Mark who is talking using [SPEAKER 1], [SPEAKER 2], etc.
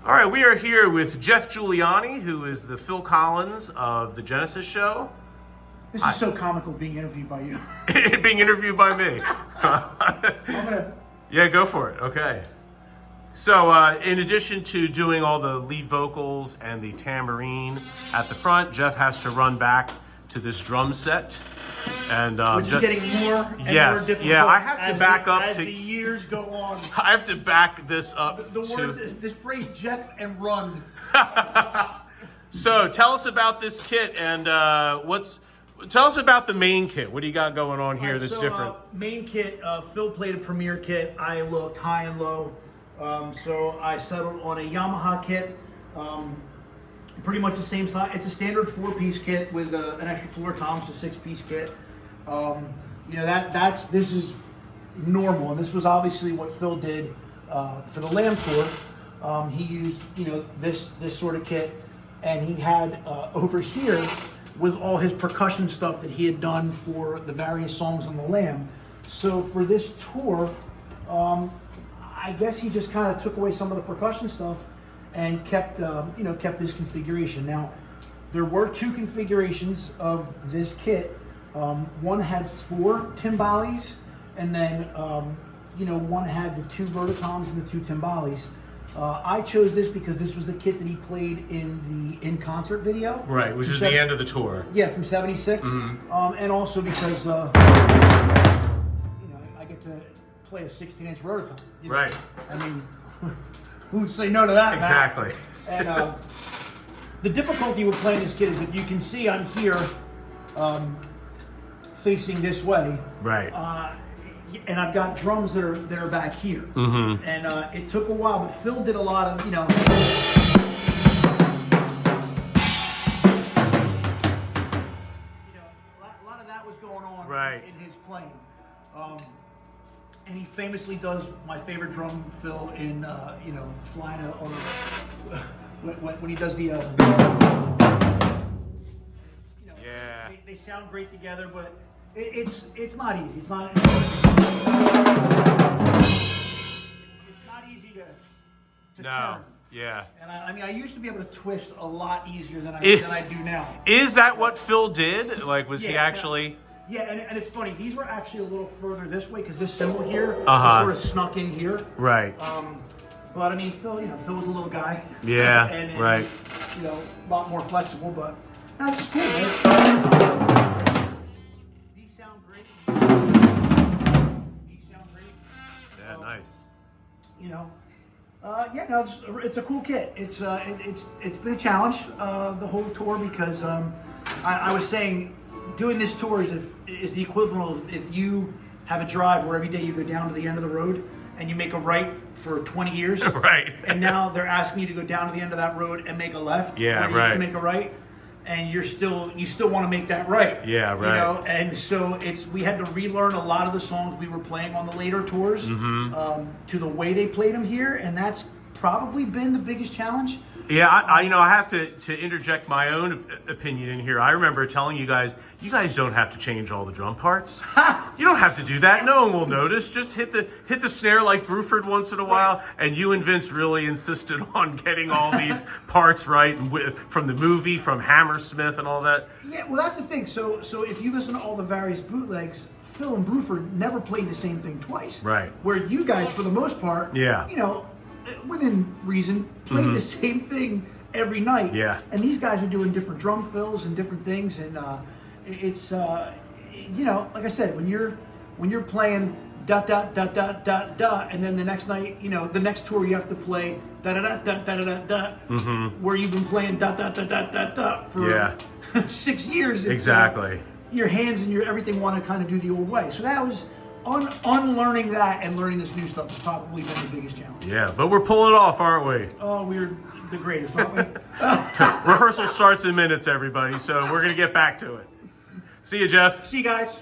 [SPEAKER 1] All right, we are here with Jeff Giuliani, who is the Phil Collins of the Genesis show.
[SPEAKER 2] This is so comical being interviewed by you.
[SPEAKER 1] Being interviewed by me.
[SPEAKER 2] I'm gonna...
[SPEAKER 1] Yeah, go for it. Okay. So, in addition to doing all the lead vocals and the tambourine at the front, Jeff has to run back to this drum set. And
[SPEAKER 2] which is getting more and more difficult.
[SPEAKER 1] Yeah, I have to back up
[SPEAKER 2] as the years go on.
[SPEAKER 1] I have to back this up.
[SPEAKER 2] This phrase "Jeff and run."
[SPEAKER 1] So tell us about this kit and tell us about the main kit. What do you got going on here that's different?
[SPEAKER 2] Main kit, Phil played a Premier kit. I looked high and low, so I settled on a Yamaha kit. Pretty much the same size. It's a standard 4-piece kit with an extra floor tom, so 6-piece kit. You know this is normal, and this was obviously what Phil did for the Lamb tour. He used this sort of kit, and he had over here was all his percussion stuff that he had done for the various songs on the Lamb. So for this tour, I guess he just kind of took away some of the percussion stuff and kept this configuration. Now, there were 2 configurations of this kit. One had 4 timbales, and then one had the 2 vertitoms and the 2 timbales. I chose this because this was the kit that he played in the In Concert video.
[SPEAKER 1] Right, which is the end of the tour.
[SPEAKER 2] Yeah, from '76, and also because I get to play a 16-inch rototom.
[SPEAKER 1] Right.
[SPEAKER 2] I mean, who would say no to that?
[SPEAKER 1] Exactly.
[SPEAKER 2] Matt? And the difficulty with playing this kit is, if you can see, I'm here facing this way.
[SPEAKER 1] Right.
[SPEAKER 2] And I've got drums that are back here. Mm-hmm. And it took a while, but Phil did a lot of, a lot of that was going on in his playing. And he famously does my favorite drum fill in, flying on when he does the, they sound great together, but it's not easy. It's not easy to turn.
[SPEAKER 1] Yeah.
[SPEAKER 2] And I used to be able to twist a lot easier than I do now.
[SPEAKER 1] Is that what Phil did? Like, was he actually?
[SPEAKER 2] Yeah, and it's funny. These were actually a little further this way because this cymbal here sort of snuck in here.
[SPEAKER 1] Right.
[SPEAKER 2] But I mean, Phil was a little guy.
[SPEAKER 1] Yeah.
[SPEAKER 2] And
[SPEAKER 1] right.
[SPEAKER 2] A lot more flexible, but that's just cool, man. These sound great.
[SPEAKER 1] Yeah, nice.
[SPEAKER 2] It's a cool kit. It's been a challenge the whole tour because I was saying, doing this tour is the equivalent of if you have a drive where every day you go down to the end of the road and you make a right for 20 years.
[SPEAKER 1] Right.
[SPEAKER 2] And now they're asking you to go down to the end of that road and make a left.
[SPEAKER 1] Yeah,
[SPEAKER 2] or you
[SPEAKER 1] right.
[SPEAKER 2] used to make a right, and you still want to make that right.
[SPEAKER 1] Yeah, right.
[SPEAKER 2] And so we had to relearn a lot of the songs we were playing on the later tours to the way they played them here, and that's probably been the biggest challenge.
[SPEAKER 1] Yeah, I have to interject my own opinion in here. I remember telling you guys don't have to change all the drum parts. You don't have to do that. No one will notice. Just hit the snare like Bruford once in a while. And you and Vince really insisted on getting all these parts right from the movie, from Hammersmith and all that.
[SPEAKER 2] Yeah, well, that's the thing. So if you listen to all the various bootlegs, Phil and Bruford never played the same thing twice.
[SPEAKER 1] Right.
[SPEAKER 2] Where you guys, for the most part, within reason, played the same thing every night.
[SPEAKER 1] Yeah.
[SPEAKER 2] And these guys are doing different drum fills and different things, and it's like I said, when you're playing dot dot dot dot dot dot, and then the next night, the next tour you have to play dot dot dot dot dot dot, where you've been playing dot dot dot dot dot dot for 6 years.
[SPEAKER 1] Exactly.
[SPEAKER 2] Your hands and your everything want to kind of do the old way. So that was. Unlearning that and learning this new stuff has probably been the biggest challenge.
[SPEAKER 1] Yeah, but we're pulling it off, aren't we?
[SPEAKER 2] Oh, we're the greatest, aren't we?
[SPEAKER 1] Rehearsal starts in minutes, everybody, so we're going to get back to it. See you, Jeff.
[SPEAKER 2] See you guys.